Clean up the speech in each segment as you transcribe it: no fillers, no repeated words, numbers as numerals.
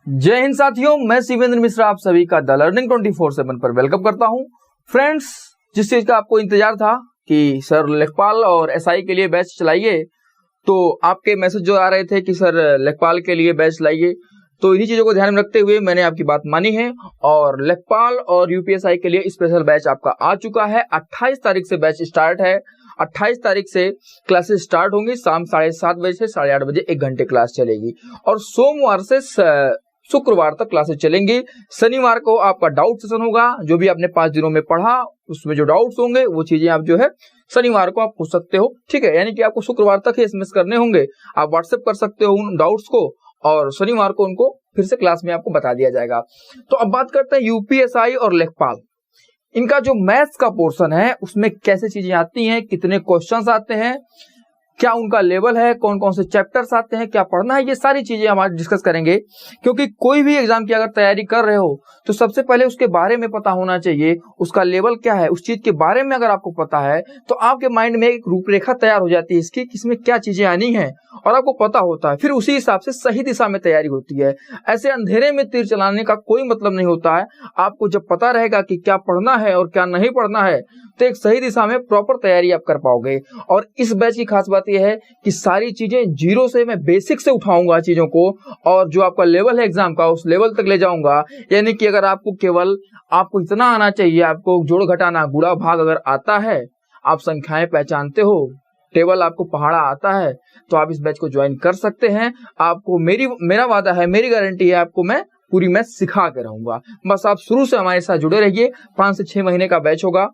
जय हिंद साथियों, मैं शिवेंद्र मिश्रा आप सभी का द लर्निंग 24/7 पर वेलकम करता हूं। फ्रेंड्स, जिस चीज का आपको इंतजार था कि सर लेखपाल और एसआई के लिए बैच चलाइए, तो आपके मैसेज जो आ रहे थे कि सर लेखपाल के लिए बैच लाइए, तो इन्हीं चीजों को ध्यान में रखते हुए मैंने आपकी बात मानी है और लेखपाल और यूपीएसआई के लिए स्पेशल बैच आपका आ चुका है। 28 तारीख से बैच स्टार्ट है। 28 तारीख से क्लासेस स्टार्ट होंगी। शाम 7:30 बजे से 8:30 बजे 1 घंटे क्लास चलेगी और सोमवार से शुक्रवार तक क्लासेस चलेंगी। शनिवार को आपका डाउट सेशन होगा। जो भी आपने 5 दिनों में पढ़ा उसमें जो डाउट्स होंगे वो चीजें आप जो है शनिवार को आप पूछ सकते हो। ठीक है, यानी कि आपको शुक्रवार तक ही एसएमएस करने होंगे। आप व्हाट्सएप कर सकते हो उन डाउट्स को और शनिवार को उनको फिर से क्लास में आपको बता दिया जाएगा। तो अब बात करते हैं यूपीएसआई और लेखपाल। इनका जो मैथ्स का पोर्शन है उसमें कैसे चीजें आती हैं, कितने क्वेश्चंस आते हैं, क्या उनका लेवल है, कौन कौन से चैप्टर्स आते हैं, क्या पढ़ना है, ये सारी चीजें हम आज डिस्कस करेंगे। क्योंकि कोई भी एग्जाम की अगर तैयारी कर रहे हो तो सबसे पहले उसके बारे में पता होना चाहिए, उसका लेवल क्या है, उस चीज के बारे में अगर आपको पता है तो आपके माइंड में एक रूपरेखा तैयार हो जाती है इसकी, किसमें क्या चीजें आनी है और आपको पता होता है। फिर उसी हिसाब से सही दिशा में तैयारी होती है। ऐसे अंधेरे में तीर चलाने का कोई मतलब नहीं होता है। आपको जब पता रहेगा कि क्या पढ़ना है और क्या नहीं पढ़ना है तो एक सही दिशा में प्रॉपर तैयारी आप कर पाओगे। और इस बैच की खास बात यह है कि सारी चीजें जीरो से, मैं बेसिक से उठाऊंगा चीजों को और जो आपका लेवल है एग्जाम का उस लेवल तक ले जाऊंगा। यानी कि अगर आपको इतना आना चाहिए, आपको जोड़ घटाना गुणा भाग अगर आता है, आप संख्याएं पहचानते हो, टेबल आपको पहाड़ा आता है, तो आप इस बैच को ज्वाइन कर सकते हैं। आपको मेरा वादा है, मेरी गारंटी है, आपको मैं पूरी मैथ सिखा के रहूंगा। बस आप शुरू से हमारे साथ जुड़े रहिए। 5 से 6 महीने का बैच होगा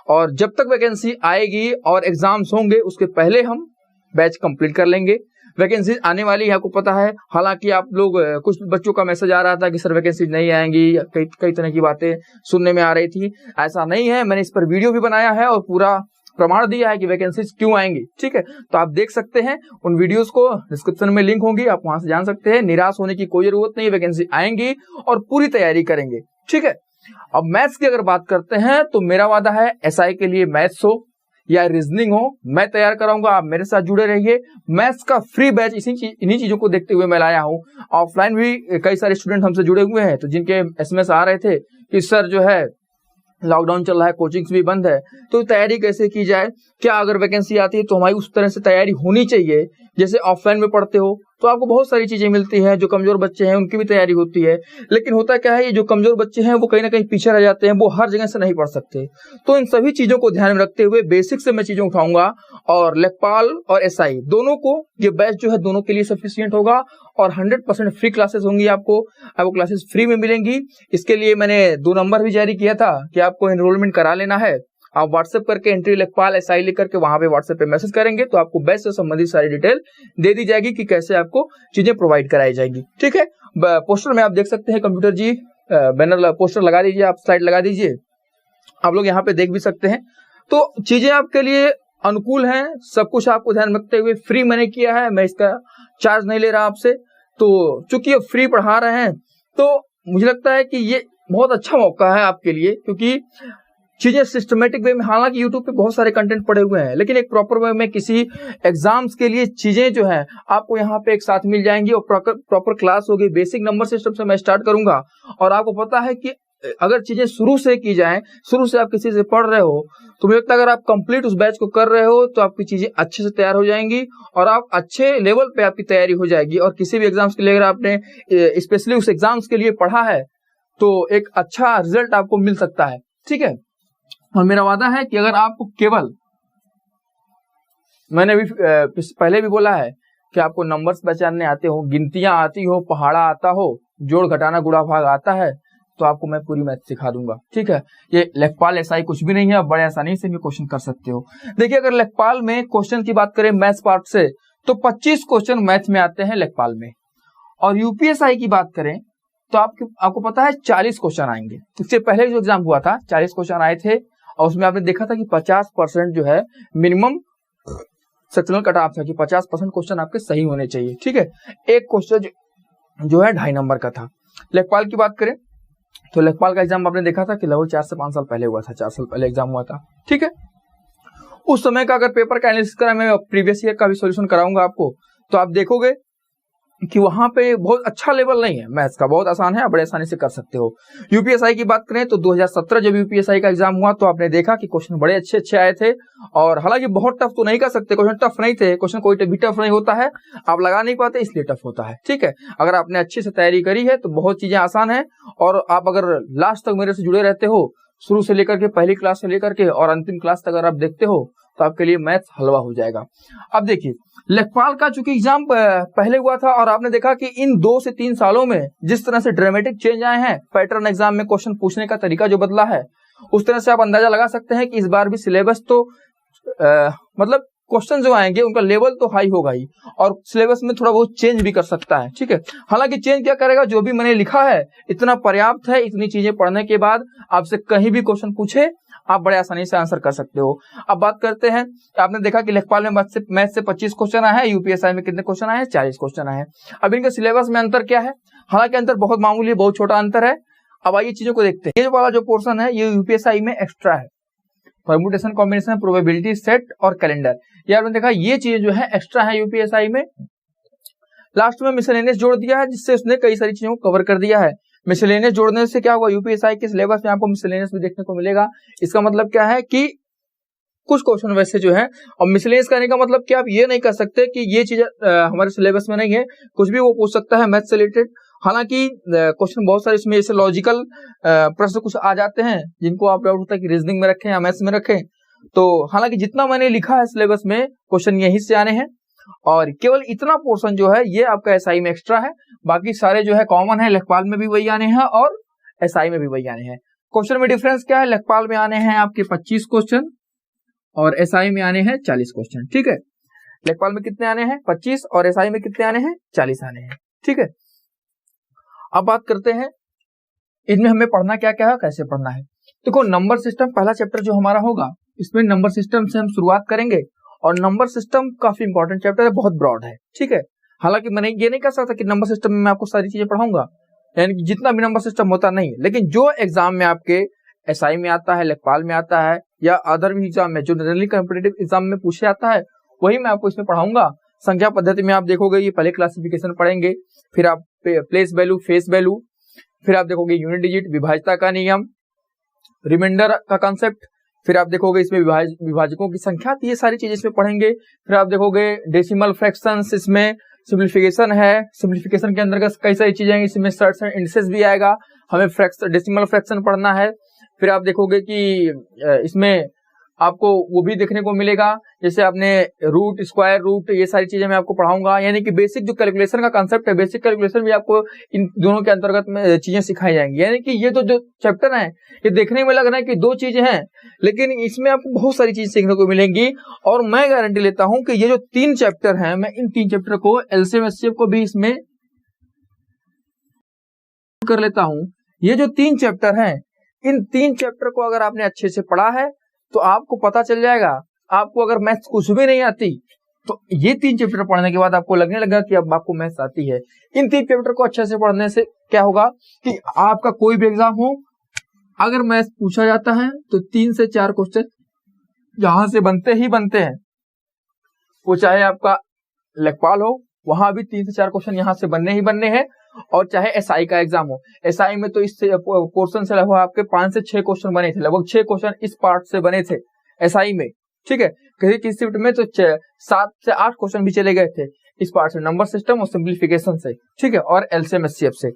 और जब तक वैकेंसी आएगी और एग्जाम्स होंगे उसके पहले हम बैच कंप्लीट कर लेंगे। वैकेंसी आने वाली है, आपको पता है। हालांकि आप लोग, कुछ बच्चों का मैसेज आ रहा था कि सर वैकेंसी नहीं आएंगी, कई तरह की बातें सुनने में आ रही थी। ऐसा नहीं है, मैंने इस पर वीडियो भी बनाया है और पूरा प्रमाण दिया है कि वैकेंसी क्यों आएंगी। ठीक है, तो आप देख सकते हैं उन वीडियोस को, डिस्क्रिप्शन में लिंक होंगी, आप वहां से जान सकते हैं। निराश होने की कोई जरूरत नहीं, वैकेंसी आएंगी और पूरी तैयारी करेंगे। ठीक है, अब मैथ्स की अगर बात करते हैं तो मेरा वादा है एसआई के लिए मैथ्स हो या रीजनिंग हो, मैं तैयार कराऊंगा। आप मेरे साथ जुड़े रहिए। मैथ्स का फ्री बैच इन्हीं चीजों को देखते हुए मैं लाया हूं। ऑफलाइन भी कई सारे स्टूडेंट हमसे जुड़े हुए हैं, तो जिनके एसएमएस आ रहे थे कि सर जो है लॉकडाउन चल रहा है, कोचिंग्स भी बंद है, तो तैयारी कैसे की जाए, क्या अगर वैकेंसी आती है तो हमारी उस तरह से तैयारी होनी चाहिए जैसे ऑफलाइन में पढ़ते हो तो आपको बहुत सारी चीजें मिलती हैं। जो कमजोर बच्चे हैं उनकी भी तैयारी होती है, लेकिन होता क्या है, ये जो कमजोर बच्चे हैं वो कहीं ना कहीं पीछे रह जाते हैं, वो हर जगह से नहीं पढ़ सकते। तो इन सभी चीजों को ध्यान में रखते हुए बेसिक से मैं चीजें उठाऊंगा और लेखपाल और एसआई दोनों को ये बैच जो है दोनों के लिए सफिशिएंट होगा और 100% फ्री क्लासेस होंगी। आपको क्लासेस फ्री में मिलेंगी। इसके लिए मैंने 2 नंबर भी जारी किया था कि आपको एनरोलमेंट करा लेना है। आप व्हाट्सएप करके एंट्री लेखपाल एसआई लिख करके वहां पे व्हाट्सएप पे मैसेज करेंगे तो आपको बैच से संबंधित सारी डिटेल दे दी जाएगी कि कैसे आपको चीजें प्रोवाइड कराई जाएगी। ठीक है, पोस्टर में आप देख सकते हैं, कंप्यूटर जी बैनर पोस्टर लगा दीजिए, आप स्लाइड लगा दीजिए, आप लोग यहाँ पे देख भी सकते हैं। तो चीजें आपके लिए अनुकूल हैं, सब कुछ आपको ध्यान रखते हुए फ्री मैंने किया है। मैं इसका चार्ज नहीं ले रहा आपसे। तो चूंकि फ्री पढ़ा रहे हैं तो मुझे लगता है कि ये बहुत अच्छा मौका है आपके लिए, क्योंकि चीजें सिस्टमेटिक वे में, हालांकि यूट्यूब पे बहुत सारे कंटेंट पड़े हुए हैं, लेकिन एक प्रॉपर वे में किसी एग्जाम्स के लिए चीजें जो है आपको यहाँ पे एक साथ मिल जाएंगी और प्रॉपर क्लास होगी। बेसिक नंबर सिस्टम से मैं स्टार्ट करूंगा और आपको पता है कि अगर चीजें शुरू से की जाए, शुरू से आप किसी से पढ़ रहे हो तो मुझे लगता है अगर आप कंप्लीट उस बैच को कर रहे हो तो आपकी चीजें अच्छे से तैयार हो जाएंगी और आप अच्छे लेवल पे आपकी तैयारी हो जाएगी। और किसी भी एग्जाम्स के लिए अगर आपने स्पेशली उस एग्जाम्स के लिए पढ़ा है तो एक अच्छा रिजल्ट आपको मिल सकता है। ठीक है, और मेरा वादा है कि अगर आपको केवल, मैंने भी पहले भी बोला है कि आपको नंबर्स पहचानने आते हो, गिनतियां आती हो, पहाड़ा आता हो, जोड़ घटाना गुणा भाग आता है, तो आपको मैं पूरी मैथ सिखा दूंगा। ठीक है, ये लेखपाल एसआई कुछ भी नहीं है, बड़े आसानी से भी क्वेश्चन कर सकते हो। देखिए, अगर लेखपाल में क्वेश्चन की बात करें मैथ्स पार्ट से तो 25 क्वेश्चन मैथ में आते हैं लेखपाल में, और यूपीएसआई की बात करें तो आपको पता है 40 क्वेश्चन आएंगे। इससे पहले जो एग्जाम हुआ था 40 क्वेश्चन आए थे और उसमें आपने देखा था कि 50% जो है मिनिमम सेक्शनल कट ऑफ था कि 50% क्वेश्चन आपके सही होने चाहिए। ठीक है, एक क्वेश्चन जो है 2.5 नंबर का था। लेखपाल की बात करें तो लेखपाल का एग्जाम आपने देखा था कि लगभग 4 से 5 साल पहले हुआ था, 4 साल पहले एग्जाम हुआ था। ठीक है, उस समय का अगर पेपर का एनालिसिस करा, मैं प्रीवियस ईयर का भी सॉल्यूशन कराऊंगा आपको, तो आप देखोगे कि वहां पे बहुत अच्छा लेवल नहीं है मैथ्स का, बहुत आसान है, आप बड़े आसानी से कर सकते हो। यूपीएसआई की बात करें तो 2017 जब यूपीएसआई का एग्जाम हुआ तो आपने देखा कि क्वेश्चन बड़े अच्छे अच्छे आए थे, और हालांकि बहुत टफ तो नहीं कर सकते, क्वेश्चन टफ नहीं थे, क्वेश्चन कोई भी टफ नहीं होता है, आप लगा नहीं पाते इसलिए टफ होता है, ठीक है। अगर आपने अच्छे से तैयारी करी है तो बहुत चीजें आसान है, और आप अगर लास्ट तक मेरे से जुड़े रहते हो, शुरू से लेकर के पहली क्लास से लेकर के और अंतिम क्लास तक अगर आप देखते हो तो आपके लिए मैथ्स हलवा हो जाएगा। अब देखिए लेखपाल का चूंकि एग्जाम पहले हुआ था, और आपने देखा कि इन 2 से 3 सालों में जिस तरह से ड्रामेटिक चेंज आए हैं, पैटर्न एग्जाम में क्वेश्चन पूछने का तरीका जो बदला है, उस तरह से आप अंदाजा लगा सकते हैं कि इस बार भी सिलेबस तो मतलब क्वेश्चन जो आएंगे उनका लेवल तो हाई होगा ही, और सिलेबस में थोड़ा बहुत चेंज भी कर सकता है, ठीक है। हालांकि चेंज क्या करेगा, जो भी मैंने लिखा है इतना पर्याप्त है, इतनी चीजें पढ़ने के बाद आपसे कहीं भी क्वेश्चन पूछे आप बड़े आसानी से आंसर कर सकते हो। अब बात करते हैं, आपने देखा कि लेखपाल में मैथ से 25 क्वेश्चन आए हैं, यूपीएसआई में कितने क्वेश्चन आए हैं, 40 क्वेश्चन आए हैं। अब इनके सिलेबस में अंतर क्या है, हालांकि अंतर बहुत मामूली, बहुत छोटा अंतर है। अब आइए चीजों को देखते हैं। ये वाला जो पोर्शन है ये यूपीएसआई में एक्स्ट्रा है, परम्यूटेशन, कॉम्बिनेशन, प्रोबेबिलिटी सेट और कैलेंडर, ये आपने देखा ये चीजें जो है एक्स्ट्रा है यूपीएसआई में। लास्ट में मिसलेनियस जोड़ दिया है, जिससे उसने कई सारी चीजों को कवर कर दिया है। मिसलेनियस जोड़ने से क्या हुआ, यूपीएसआई के सिलेबस में आपको मिसलेनियस भी देखने को मिलेगा। इसका मतलब क्या है कि कुछ क्वेश्चन वैसे जो है, और मिसलेनियस करने का मतलब कि आप ये नहीं कर सकते कि ये चीज हमारे सिलेबस में नहीं है, कुछ भी वो पूछ सकता है मैथ से रिलेटेड। हालांकि क्वेश्चन बहुत सारे इसमें ऐसे लॉजिकल प्रश्न कुछ आ जाते हैं जिनको आप डाउट होता है कि रीजनिंग में रखें या मैथ्स में रखें, तो हालांकि जितना मैंने लिखा है सिलेबस में क्वेश्चन यहीं से आने हैं, और केवल इतना पोर्शन जो है ये आपका एसआई में एक्स्ट्रा है, बाकी सारे जो है कॉमन है, लेखपाल में भी वही आने हैं और एसआई में भी वही आने हैं। क्वेश्चन में डिफरेंस क्या है, लेखपाल में आने हैं आपके 25 क्वेश्चन और एसआई में आने हैं 40 क्वेश्चन, ठीक है। लेखपाल में कितने आने हैं, 25, और एसआई में कितने आने हैं, 40 आने हैं, ठीक है। अब बात करते हैं इनमें हमें पढ़ना क्या क्या है, कैसे पढ़ना है। देखो नंबर सिस्टम पहला चैप्टर जो हमारा होगा, इसमें नंबर सिस्टम से हम शुरुआत करेंगे, और नंबर सिस्टम काफी इंपॉर्टेंट चैप्टर है, बहुत ब्रॉड है, ठीक है। हालांकि मैंने ये नहीं कह सकता कि नंबर सिस्टम में मैं आपको सारी चीजें पढ़ाऊंगा, यानी कि जितना भी नंबर सिस्टम होता नहीं, लेकिन जो एग्जाम में आपके एसआई में आता है, लेखपाल में आता है, या अदर भी एग्जाम में जो जनरली कॉम्पिटिटिव एग्जाम में पूछे आता है, वही मैं आपको इसमें पढ़ाऊंगा। संख्या पद्धति में आप देखोगे ये पहले क्लासिफिकेशन पढ़ेंगे, फिर आप प्लेस वैल्यू, फेस वैल्यू, फिर आप देखोगे यूनिट डिजिट, विभाज्यता का नियम, रिमाइंडर का कॉन्सेप्ट, फिर आप देखोगे इसमें विभाजकों की संख्या, ये सारी चीजें इसमें पढ़ेंगे। फिर आप देखोगे डेसिमल फ्रैक्शंस, इसमें सिंप्लीफिकेशन है, सिंप्लीफिकेशन के अंतर्गत कई सारी चीजें, इसमें सर्ट्स एंड इंडिसेस भी आएगा, हमें डेसिमल फ्रैक्शन पढ़ना है। फिर आप देखोगे कि इसमें आपको वो भी देखने को मिलेगा, जैसे आपने रूट, स्क्वायर रूट, ये सारी चीजें मैं आपको पढ़ाऊंगा, यानी कि बेसिक जो कैलकुलेशन का कांसेप्ट है, बेसिक कैलकुलेशन भी आपको इन दोनों के अंतर्गत में चीजें सिखाई जाएंगी। यानी कि ये तो जो चैप्टर है ये देखने में लग रहा है कि 2 चीजें हैं, लेकिन इसमें आपको बहुत सारी चीजें सीखने को मिलेंगी, और मैं गारंटी लेता हूं कि ये जो 3 चैप्टर हैं, मैं इन 3 चैप्टर को एलसीएम एचसीएफ को भी इसमें कर लेता हूं। ये जो 3 चैप्टर हैं, इन 3 चैप्टर को अगर आपने अच्छे से पढ़ा है तो आपको पता चल जाएगा, आपको अगर मैथ्स कुछ भी नहीं आती तो ये 3 चैप्टर पढ़ने के बाद आपको लगने लगा कि अब आपको मैथ्स आती है। इन 3 चैप्टर को अच्छे से पढ़ने से क्या होगा कि आपका कोई भी एग्जाम हो, अगर मैथ्स पूछा जाता है तो 3 से 4 क्वेश्चन यहां से बनते ही बनते हैं, वो चाहे आपका लेखपाल हो, वहां भी 3 से 4 क्वेश्चन यहां से बनने ही बनने हैं, और चाहे एसआई का एग्जाम हो, एसआई में तो इस पोर्शन से लगभग आपके 5 से 6 क्वेश्चन बने थे, लगभग 6 क्वेश्चन इस पार्ट से बने थे एसआई में, ठीक है। कहीं किसी शिफ्ट में तो 7 से 8 क्वेश्चन भी चले गए थे इस पार्ट से, नंबर सिस्टम और सिंप्लीफिकेशन से, ठीक है, और एलसीएम एचसीएफ से।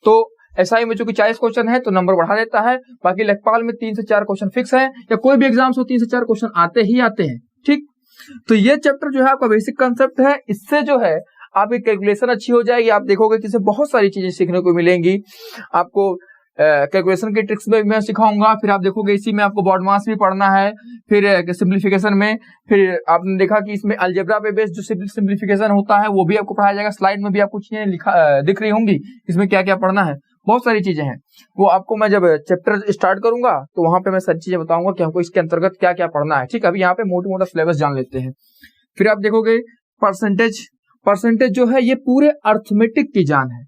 तो एसआई में चूंकि 40 क्वेश्चन है तो नंबर बढ़ा देता है, बाकी लेखपाल में 3 से 4 क्वेश्चन फिक्स है, या कोई भी एग्जाम से 3 से 4 क्वेश्चन आते ही आते हैं, ठीक। तो ये चैप्टर जो है आपका बेसिक कंसेप्ट है, इससे जो है आपकी कैलकुलेशन अच्छी हो जाएगी। आप देखोगे कि इससे बहुत सारी चीजें सीखने को मिलेंगी, आपको कैलकुलेशन की ट्रिक्स में मैं सिखाऊंगा। फिर आप देखोगे इसी में आपको बॉड मास भी पढ़ना है, फिर सिंप्लीफिकेशन में, फिर आपने देखा कि इसमें अलजेब्रा पे बेस्ड जो सिंप्लीफिकेशन होता है वो भी आपको पढ़ाया जाएगा। स्लाइड में भी आपको चीजें दिख रही होंगी, इसमें क्या क्या पढ़ना है, बहुत सारी चीजें हैं, वो आपको मैं जब चैप्टर स्टार्ट करूंगा तो वहां पे मैं सारी चीजें बताऊंगा कि हमको इसके अंतर्गत क्या क्या पढ़ना है, ठीक है। अभी यहाँ पे मोटा मोटा सिलेबस जान लेते हैं। फिर आप देखोगे परसेंटेज जो है ये पूरे अर्थमेटिक की जान है।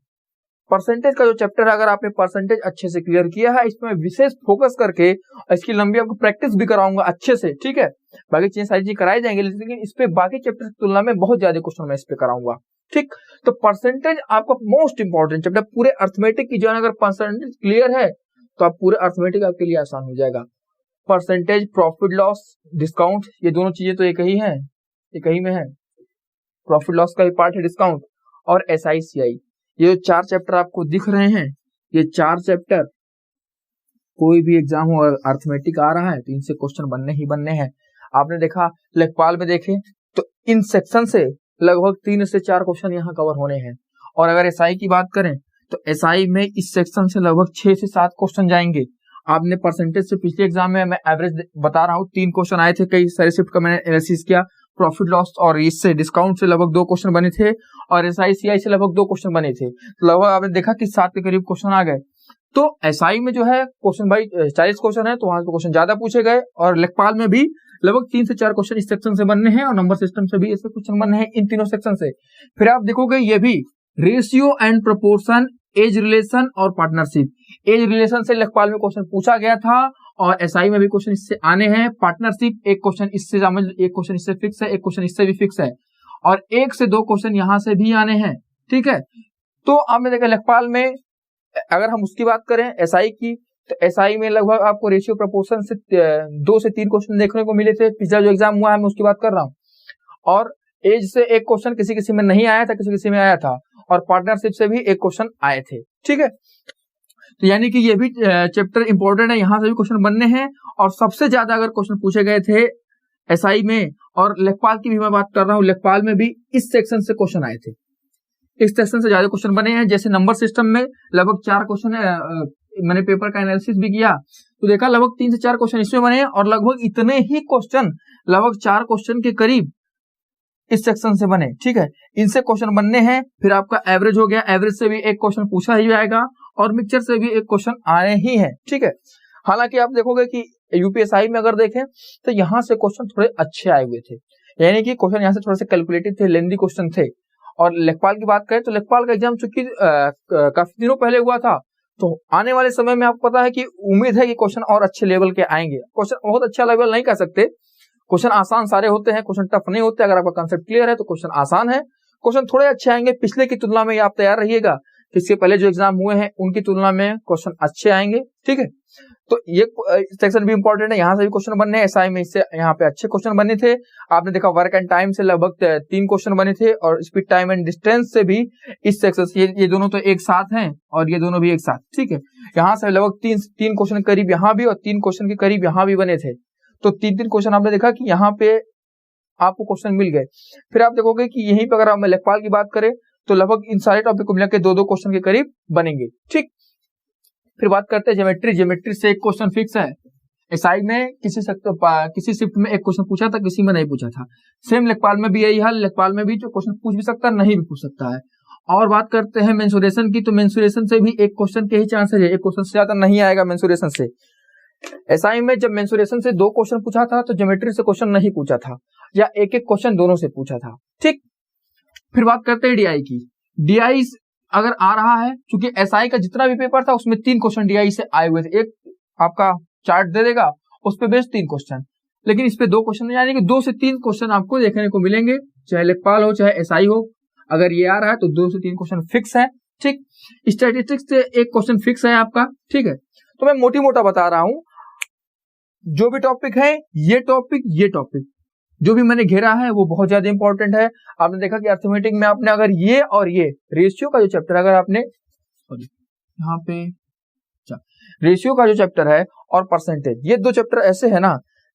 परसेंटेज का जो चैप्टर है, अगर आपने परसेंटेज अच्छे से क्लियर किया है, इसमें विशेष फोकस करके इसकी लंबी आपको प्रैक्टिस भी कराऊंगा अच्छे से, ठीक है। बाकी चीजें सारी चीजें कराई जाएंगी, लेकिन इस पे बाकी चैप्टर की तुलना में बहुत ज्यादा क्वेश्चन मैं इस पे कराऊंगा, ठीक, तो परसेंटेज आपका मोस्ट इंपॉर्टेंट चैप्टर पूरे अर्थमेटिक की जो है, अगर परसेंटेज क्लियर है तो आप पूरे अर्थमेटिक आपके लिए आसान हो जाएगा। परसेंटेज, प्रॉफिट लॉस, डिस्काउंट, ये दोनों चीजें तो एक ही है, एक ही में है। प्रॉफिट लॉस का भी पार्ट है डिस्काउंट, और SICI, ये 4 चैप्टर आपको दिख रहे हैं, ये 4 चैप्टर कोई भी एग्जाम हो अर्थमेटिक आ रहा है तो इनसे क्वेश्चन बनने ही बनने हैं। आपने देखा लेखपाल में देखें तो इन सेक्शन से लगभग 3 से 4 क्वेश्चन यहाँ कवर होने हैं, और अगर SI की बात करें तो SI में इस सेक्शन से लगभग 6 से 7 क्वेश्चन जाएंगे। आपने परसेंटेज से पिछले एग्जाम में मैं एवरेज बता रहा हूँ 3 क्वेश्चन आए थे, कई सारे शिफ्ट का मैंने एनालिसिस किया। प्रॉफिट लॉस और इससे डिस्काउंट से लगभग 2 क्वेश्चन बने थे, और SICI से लगभग 2 क्वेश्चन बने थे, तो लगभग आपने देखा कि 7 के करीब क्वेश्चन आ गए। तो SI में जो है क्वेश्चन भाई 40 क्वेश्चन है, तो वहां पे क्वेश्चन ज्यादा पूछे गए, और लेखपाल में भी लगभग 3 से 4 क्वेश्चन इस सेक्शन से बनने हैं, और नंबर सिस्टम से भी ऐसे क्वेश्चन बनने हैं इन तीनों सेक्शन से। फिर आप देखोगे ये भी ratio and proportion, age relation और पार्टनरशिप। एज रिलेशन से लेखपाल में क्वेश्चन पूछा गया था, और SI में भी क्वेश्चन इससे आने हैं। पार्टनरशिप एक क्वेश्चन इससे समझ, एक क्वेश्चन इससे फिक्स है, एक क्वेश्चन इससे भी फिक्स है, और 1 से 2 क्वेश्चन यहां से भी आने हैं। ठीक है, तो आपने देखा लेखपाल में अगर हम उसकी बात करें SI की, तो SI में लगभग आपको रेशियो प्रोपोर्शन से 2 से 3 क्वेश्चन देखने को मिले थे। पिछला जो एग्जाम हुआ है मैं उसकी बात कर रहा हूँ, और एज से एक क्वेश्चन किसी किसी में नहीं आया था, किसी किसी में आया था, और पार्टनरशिप से भी एक क्वेश्चन आए थे। ठीक है, तो यानी कि ये भी चैप्टर इंपॉर्टेंट है, यहां से भी क्वेश्चन बनने हैं, और सबसे ज्यादा अगर क्वेश्चन पूछे गए थे SI में, और लेखपाल की भी मैं बात कर रहा हूँ, लेखपाल में भी इस सेक्शन से क्वेश्चन आए थे, इस सेक्शन से ज्यादा क्वेश्चन बने हैं। जैसे नंबर सिस्टम में लगभग 4 क्वेश्चन है, मैंने पेपर का एनालिसिस भी किया तो देखा लगभग 3 से 4 क्वेश्चन इसमें बने हैं, और लगभग इतने ही क्वेश्चन, लगभग 4 क्वेश्चन के करीब इस सेक्शन से बने। ठीक है, इनसे क्वेश्चन बनने हैं। फिर आपका एवरेज हो गया, एवरेज से भी एक क्वेश्चन पूछा ही जाएगा, और मिक्सचर से भी एक क्वेश्चन आने ही है। ठीक है, हालांकि आप देखोगे कि UPSI में अगर देखें तो यहाँ से क्वेश्चन थोड़े अच्छे आए हुए थे, यानी कि क्वेश्चन यहाँ से थोड़े से कैलकुलेटिव थे, लेंदी क्वेश्चन थे। और लेखपाल की बात करें तो लेखपाल का एग्जाम चूंकि काफी दिनों पहले हुआ था, तो आने वाले समय में आपको पता है कि उम्मीद है कि क्वेश्चन और अच्छे लेवल के आएंगे। क्वेश्चन बहुत अच्छा लेवल नहीं कह सकते, क्वेश्चन आसान सारे होते हैं, क्वेश्चन टफ नहीं होते। अगर आपका कंसेप्ट क्लियर है तो क्वेश्चन आसान है, क्वेश्चन थोड़े अच्छे आएंगे पिछले की तुलना में, आप तैयार रहिएगा। इसके पहले जो एग्जाम हुए हैं उनकी तुलना में क्वेश्चन अच्छे आएंगे। ठीक है, तो ये सेक्शन भी इंपॉर्टेंट है, यहाँ से भी क्वेश्चन बनने हैं। SI में इससे यहाँ पे अच्छे क्वेश्चन बने थे। आपने देखा वर्क एंड टाइम से लगभग 3 क्वेश्चन बने थे, और स्पीड, टाइम एंड डिस्टेंस से भी इस सेक्शन से ये दोनों तो एक साथ हैं, और ये दोनों भी एक साथ। ठीक है, यहाँ से लगभग 3 क्वेश्चन करीब यहाँ भी, और 3 क्वेश्चन के करीब यहाँ भी बने थे, तो 3 क्वेश्चन आपने देखा कि यहाँ पे आपको क्वेश्चन मिल गए। फिर आप देखोगे कि यहीं पे अगर हम लेखपाल की बात करें तो लगभग इन सारे टॉपिक को मिलाकर 2-2 क्वेश्चन के करीब बनेंगे। ठीक, फिर बात करते हैं ज्योमेट्री। ज्योमेट्री से एक क्वेश्चन फिक्स है। SI में किसी शिफ्ट में एक क्वेश्चन पूछा था, किसी में नहीं पूछा था। सेम लेखपाल में भी यही हाल, लेखपाल में भी जो क्वेश्चन पूछ भी सकता है, नहीं भी पूछ सकता है। और बात करते हैं मेंसुरेशन की, तो मेंसुरेशन से भी एक क्वेश्चन के ही चांसेस है, एक क्वेश्चन से ज्यादा नहीं आएगा मेंसुरेशन से। SI में जब मेंसुरेशन से 2 क्वेश्चन पूछा था तो ज्योमेट्री से क्वेश्चन नहीं पूछा था, या एक क्वेश्चन दोनों से पूछा था। ठीक, फिर बात करते हैं DI की। DI अगर आ रहा है, क्योंकि SI का जितना भी पेपर था उसमें 3 क्वेश्चन DI से आए हुए थे। एक आपका चार्ट दे देगा, उस पर बेस्ड 3 क्वेश्चन, लेकिन इस पे 2 क्वेश्चन, यानी कि 2 से 3 क्वेश्चन आपको देखने को मिलेंगे, चाहे लेखपाल हो चाहे SI हो। अगर ये आ रहा है तो 2 से 3 क्वेश्चन फिक्स है। ठीक, स्टैटिस्टिक्स से एक क्वेश्चन फिक्स है आपका। ठीक है, तो मैं मोटी मोटा बता रहा हूं, जो भी टॉपिक है, ये टॉपिक जो भी मैंने घेरा है वो बहुत ज्यादा इंपॉर्टेंट है। आपने देखा कि अर्थमेटिक में आपने अगर ये और ये रेशियो का जो चैप्टर, अगर आपने यहाँ पे रेशियो का जो चैप्टर है और परसेंटेज, ये 2 चैप्टर ऐसे है ना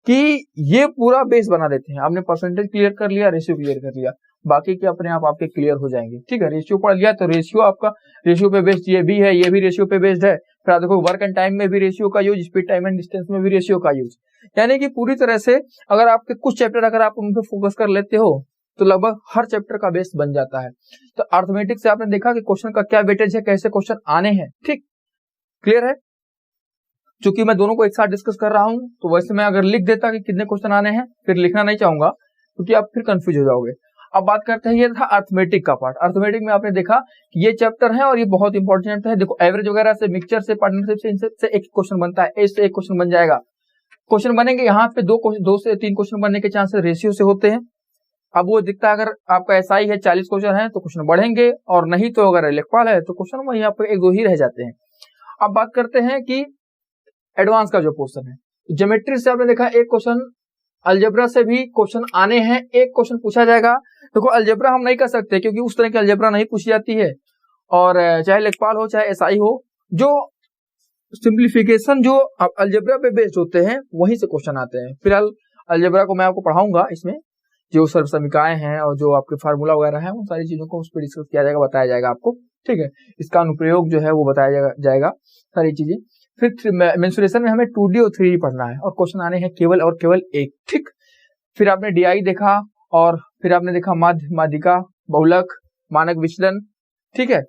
कि ये पूरा बेस बना देते हैं। आपने परसेंटेज क्लियर कर लिया, रेशियो क्लियर कर लिया, बाकी के अपने आप आपके क्लियर हो जाएंगे। ठीक है, रेशियो पढ़ लिया तो रेशियो आपका, रेशियो पे बेस्ड ये भी है, ये भी रेशियो पे बेस्ड है। फिर आप देखो वर्क एंड टाइम में भी रेशियो का use, speed, time and distance में भी रेशियो का यूज, यानी कि पूरी तरह से अगर आपके कुछ चैप्टर अगर आप उन पर फोकस कर लेते हो तो लगभग हर चैप्टर का बेस बन जाता है। तो अर्थमेटिक से आपने देखा कि क्वेश्चन का क्या वेटेज है, कैसे क्वेश्चन आने हैं। ठीक, क्लियर है। चूंकि मैं दोनों को एक साथ डिस्कस कर रहा हूं तो वैसे मैं अगर लिख देता कि कितने क्वेश्चन आने हैं, फिर लिखना नहीं चाहूंगा क्योंकि आप फिर कंफ्यूज हो जाओगे। अब बात करते हैं, ये था अर्थमेटिक का पार्ट। अर्थमेटिक में आपने देखा कि ये चैप्टर है और ये बहुत इंपॉर्टेंट है। देखो एवरेज वगैरह से, मिक्सचर से, पार्टनरशिप से, इनसे एक क्वेश्चन बनता है, इससे एक क्वेश्चन बन जाएगा। क्वेश्चन बनेंगे यहाँ पे 2 से 3 क्वेश्चन बनने के चांसेस रेशियो से होते हैं। अब वो दिखता है अगर आपका एसआई है 40 क्वेश्चन है तो क्वेश्चन बढ़ेंगे, और नहीं तो अगर लेखपाल है तो क्वेश्चन वही आपको 1-2 ही रह जाते हैं। अब बात करते हैं कि एडवांस का जो पोर्शन है, ज्योमेट्री से आपने देखा एक क्वेश्चन, अलजेब्रा से भी क्वेश्चन आने हैं, एक क्वेश्चन पूछा जाएगा। देखो अलजेब्रा हम नहीं कर सकते क्योंकि उस तरह की अलजेब्रा नहीं पूछी जाती है, और चाहे लेखपाल हो चाहे एसआई हो, जो सिंप्लीफिकेशन जो अलजेब्रा पे बेस्ड होते हैं वहीं से क्वेश्चन आते हैं। फिलहाल अलजेब्रा को मैं आपको पढ़ाऊंगा, इसमें जो सर्वसमीकाएं हैं और जो आपके फार्मूला वगैरह हैं उन सारी चीजों को उस पर डिस्कस किया जाएगा, बताया जाएगा आपको, ठीक है। इसका अनुप्रयोग जो है वो बताया जाएगा सारी चीजें। फिर मेंसुरेशन में हमें 2D और 3D पढ़ना है, और क्वेश्चन आने हैं केवल और केवल एक, ठीक। फिर आपने डीआई देखा, और फिर आपने देखा माध्य, माध्यिका, बहुलक, मानक विचलन, ठीक है।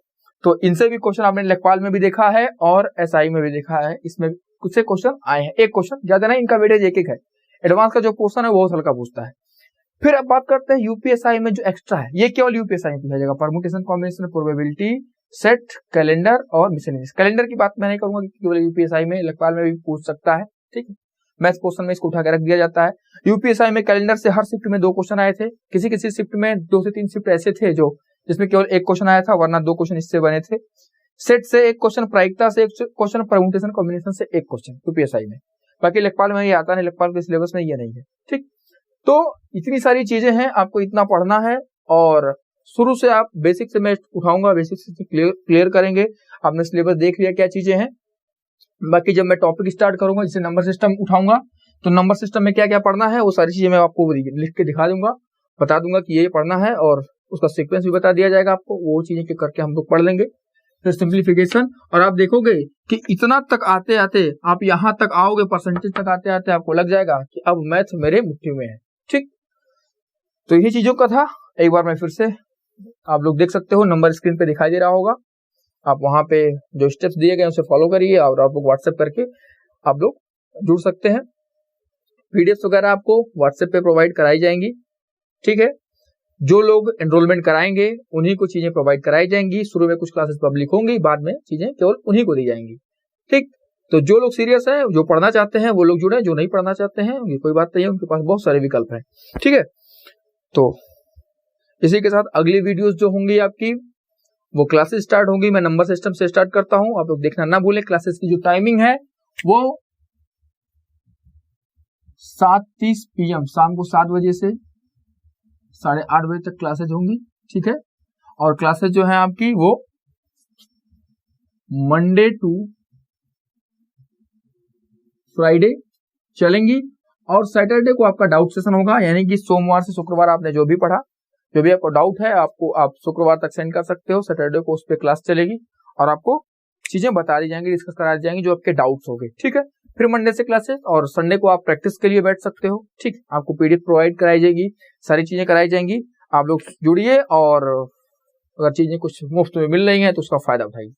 तो इनसे भी क्वेश्चन आपने लेखपाल में भी देखा है और एसआई में भी देखा है, इसमें कुछ से क्वेश्चन आए हैं, एक क्वेश्चन, ज्यादा नहीं, इनका वेटेज एक है। एडवांस का जो पोर्शन है वो बहुत हल्का पूछता है। फिर अब बात करते हैं यूपीएसआई में जो एक्स्ट्रा है, ये केवल यूपीएसआई में पूछा जाएगा, permutation, combination, probability, set, calendar और मिसलेनियस। कैलेंडर की बात मैं नहीं करूंगा क्योंकि केवल यूपीएसआई में, लेखपाल में भी पूछ सकता है, ठीक है। मैथ्स पोर्शन में इसको उठा के रख दिया जाता है। यूपीएसआई में कैलेंडर से हर शिफ्ट में 2 क्वेश्चन आए थे, किसी किसी शिफ्ट में 2 से 3 शिफ्ट ऐसे थे जो जिसमें केवल एक क्वेश्चन आया था, वरना 2 क्वेश्चन इससे बने थे। सेट से एक क्वेश्चन, प्रायिकता से एक क्वेश्चन, परम्यूटेशन कॉम्बिनेशन से एक क्वेश्चन यूपीएसआई में। बाकी लेखपाल में ये आता नहीं, लेखपाल के सिलेबस में ये नहीं है, ठीक। तो इतनी सारी चीजें हैं, आपको इतना पढ़ना है, और शुरू से आप बेसिक से मैं उठाऊंगा, बेसिक से क्लियर करेंगे। आपने सिलेबस देख लिया क्या चीजें हैं। बाकी जब मैं टॉपिक स्टार्ट करूंगा, जैसे नंबर सिस्टम उठाऊंगा, तो नंबर सिस्टम में क्या क्या पढ़ना है वो सारी चीजें मैं आपको लिख के दिखा दूंगा, बता दूंगा कि ये पढ़ना है, और उसका सीक्वेंस भी बता दिया जाएगा आपको, वो चीजें के करके हम लोग पढ़ लेंगे। फिर सिंप्लीफिकेशन, और आप देखोगे कि इतना तक आते आते आप यहाँ तक आओगे, परसेंटेज तक आते आते आपको लग जाएगा कि अब मैथ मेरे मुट्ठी में है, ठीक। तो यही चीजों का था। एक बार मैं फिर से, आप लोग देख सकते हो, नंबर स्क्रीन पे दिखाई दे रहा होगा, आप वहां पे जो स्टेप्स दिए गए उसे फॉलो करिए, और आप लोग व्हाट्सएप करके आप लोग जुड़ सकते हैं। पीडीएफ वगैरह आपको व्हाट्सएप पे प्रोवाइड कराई जाएंगी, ठीक है। जो लोग एनरोलमेंट कराएंगे उन्हीं को चीजें प्रोवाइड कराई जाएंगी। शुरू में कुछ क्लासेस पब्लिक होंगी, बाद में चीजें केवल उन्हीं को दी जाएंगी, ठीक। तो जो लोग सीरियस हैं, जो पढ़ना चाहते हैं वो लोग जुड़े, जो नहीं पढ़ना चाहते हैं उनकी कोई बात नहीं है, उनके पास बहुत सारे विकल्प हैं, ठीक है। तो इसी के साथ अगली वीडियोस जो होंगी आपकी, वो क्लासेस स्टार्ट होंगी। मैं नंबर सिस्टम से स्टार्ट करता हूं, आप लोग देखना ना भूलें। क्लासेस की जो टाइमिंग है वो 7:30 PM, शाम को 7 बजे से 8:30 बजे तक क्लासेज होंगी, ठीक है। और क्लासेज जो है आपकी वो मंडे टू फ्राइडे चलेंगी, और सैटरडे को आपका डाउट सेशन होगा, यानी कि सोमवार से शुक्रवार आपने जो भी पढ़ा, जो भी आपको डाउट है, आपको आप शुक्रवार तक सेंड कर सकते हो। सैटरडे को उस पर क्लास चलेगी और आपको चीजें बता दी जाएंगी, डिस्कस करा दी जाएंगी जो आपके डाउट्स होंगे, ठीक है। फिर मंडे से क्लासेस, और संडे को आप प्रैक्टिस के लिए बैठ सकते हो, ठीक। आपको पीडीएफ प्रोवाइड कराई जाएगी, सारी चीजें कराई जाएंगी। आप लोग जुड़िए, और अगर चीजें कुछ मुफ्त में मिल रही हैं तो उसका फायदा उठाइए।